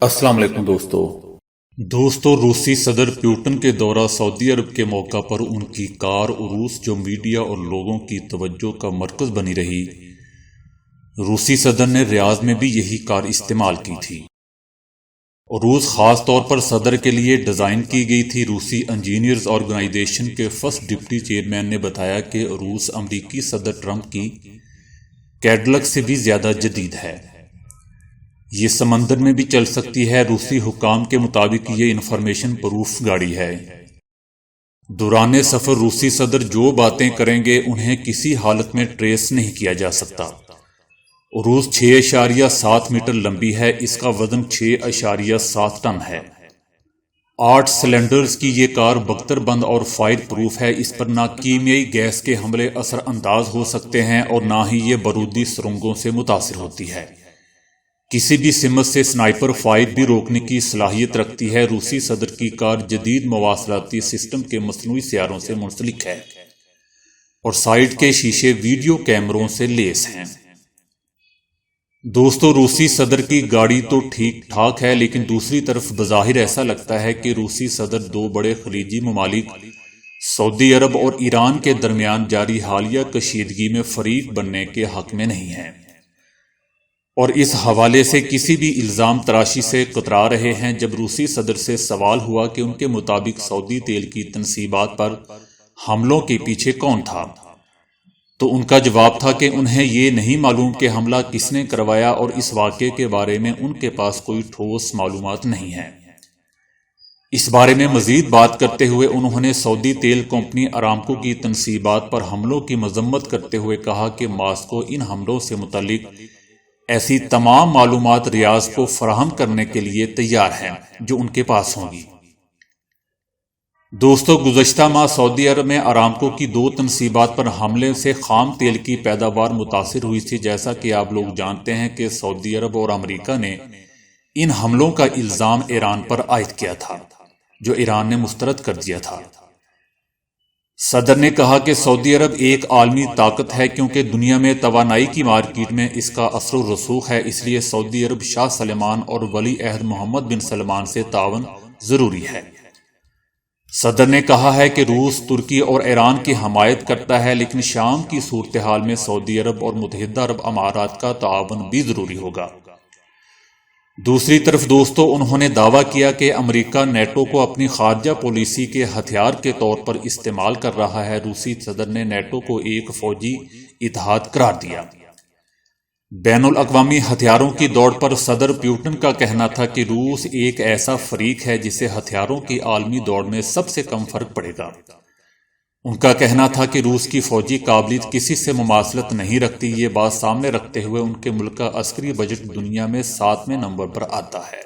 अस्सलाम वालेकुम दोस्तों रूसी सदर प्यूटन के दौरा सऊदी अरब के मौका पर उनकी कार उरूस जो मीडिया और लोगों की तवज्जो का मरकज बनी रही। रूसी सदर ने रियाज में भी यही कार इस्तेमाल की थी। उरूस खास तौर पर सदर के लिए डिजाइन की गई थी। रूसी इंजीनियर्स ऑर्गेनाइजेशन के फर्स्ट डिप्टी चेयरमैन ने बताया कि उरूस अमरीकी सदर ट्रंप की कैडिलक से भी ज्यादा जदीद है। ये समंदर में भी चल सकती है। रूसी हुकाम के मुताबिक ये इंफॉर्मेशन प्रूफ गाड़ी है। दौरान सफर रूसी सदर जो बातें करेंगे उन्हें किसी हालत में ट्रेस नहीं किया जा सकता। उरूस 6.7 मीटर लंबी है। इसका वजन 6.7 टन है। 8 सिलेंडर्स की ये कार बख्तरबंद और फायर प्रूफ है। इस पर ना कीमियाई गैस के हमले असरअंदाज हो सकते हैं और ना ही ये बारूदी सुरंगों से मुतासिर होती है। किसी भी सिमत से स्नाइपर फायर भी रोकने की सलाहियत रखती है। रूसी सदर की कार जदीद मवासलाती सिस्टम के मसनूई सियारों से मुंसलिक है और साइड के शीशे वीडियो कैमरों से लेस हैं। दोस्तों रूसी सदर की गाड़ी तो ठीक ठाक है, लेकिन दूसरी तरफ बज़ाहिर ऐसा लगता है कि रूसी सदर दो बड़े खलीजी ममालिक सऊदी अरब और ईरान के दरमियान जारी हालिया कशीदगी में फरीक बनने के हक में नहीं है और इस हवाले से किसी भी इल्जाम तराशी से कतरा रहे हैं। जब रूसी सदर से सवाल हुआ कि उनके मुताबिक सऊदी तेल की तनसीबात पर हमलों के पीछे कौन था, तो उनका जवाब था कि उन्हें ये नहीं मालूम कि हमला किसने करवाया और इस वाक़े के बारे में उनके पास कोई ठोस मालूमात नहीं है। इस बारे में मजीद बात करते हुए उन्होंने सऊदी तेल कंपनी अरामको की तनसीबात पर हमलों की मजम्मत करते हुए कहा कि मास्को इन हमलों से मुतल्लिक ऐसी तमाम मालूमात रियाज को फराहम करने के लिए तैयार हैं जो उनके पास होंगी। दोस्तों गुज़श्ता माह सऊदी अरब में अरामको की 2 तनसीबात पर हमले से खाम तेल की पैदावार मुतासिर हुई थी। जैसा कि आप लोग जानते हैं कि सऊदी अरब और अमेरिका ने इन हमलों का इल्जाम ईरान पर आयद किया था, जो ईरान ने मुस्तरद कर दिया था। सदर ने कहा कि सऊदी अरब एक आलमी ताकत है क्योंकि दुनिया में तवानाई की मार्केट में इसका असर व रसूख है। इसलिए सऊदी अरब शाह सलमान और वली अहद मोहम्मद बिन सलमान से तावन जरूरी है। सदर ने कहा है कि रूस तुर्की और ईरान की हमायत करता है, लेकिन शाम की सूरत हाल में सऊदी अरब और मुत्तहिदा अरब अमारात का तावन भी जरूरी होगा। दूसरी तरफ दोस्तों उन्होंने दावा किया कि अमेरिका नेटो को अपनी खारजा पॉलिसी के हथियार के तौर पर इस्तेमाल कर रहा है। रूसी सदर ने नेटो को एक फौजी इत्तेहाद करार दिया। बैनुल अक़वामी हथियारों की दौड़ पर सदर प्यूटन का कहना था कि रूस एक ऐसा फरीक है जिसे हथियारों की आलमी दौड़ में सबसे कम फर्क पड़ेगा। उनका कहना था कि रूस की फौजी काबिलियत किसी से मुमासलत नहीं रखती। ये बात सामने रखते हुए उनके मुल्क का अस्करी बजट दुनिया में 7वें नंबर पर आता है।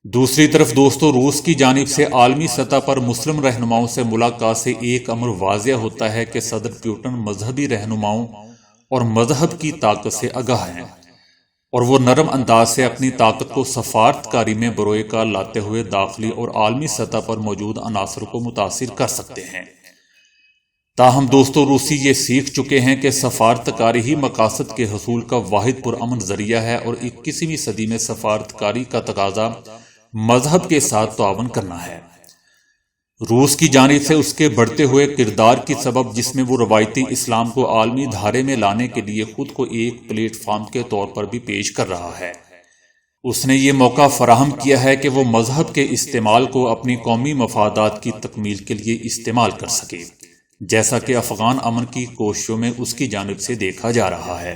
दूसरी तरफ दोस्तों रूस की जानिब से आलमी सतह पर मुस्लिम रहनुमाओं से मुलाकात से एक अमर वाज़ेह होता है कि सदर प्यूटन मजहबी रहनुमाओं और मजहब की ताकत से आगाह हैं और वो नरम अंदाज से अपनी ताकत को सफारतकारी में बरोए का लाते हुए दाखिली और आलमी सतह पर मौजूद अनासर को मुतासिर कर सकते हैं। ताहम दोस्तों रूसी ये सीख चुके हैं कि सफारतकारी ही मकासद के हसूल का वाहिद पुरअमन जरिया है और 21वीं सदी में सफारतकारी का तकाजा मजहब के साथ तावन करना है। रूस की जानिब से उसके बढ़ते हुए किरदार की सबब, जिसमें वो रवायती इस्लाम को आलमी धारे में लाने के लिए खुद को एक प्लेटफॉर्म के तौर पर भी पेश कर रहा है, उसने ये मौका फराहम किया है कि वो मजहब के इस्तेमाल को अपनी कौमी मफादात की तकमील के लिए इस्तेमाल कर सके, जैसा कि अफगान अमन की कोशिशों में उसकी जानिब से देखा जा रहा है।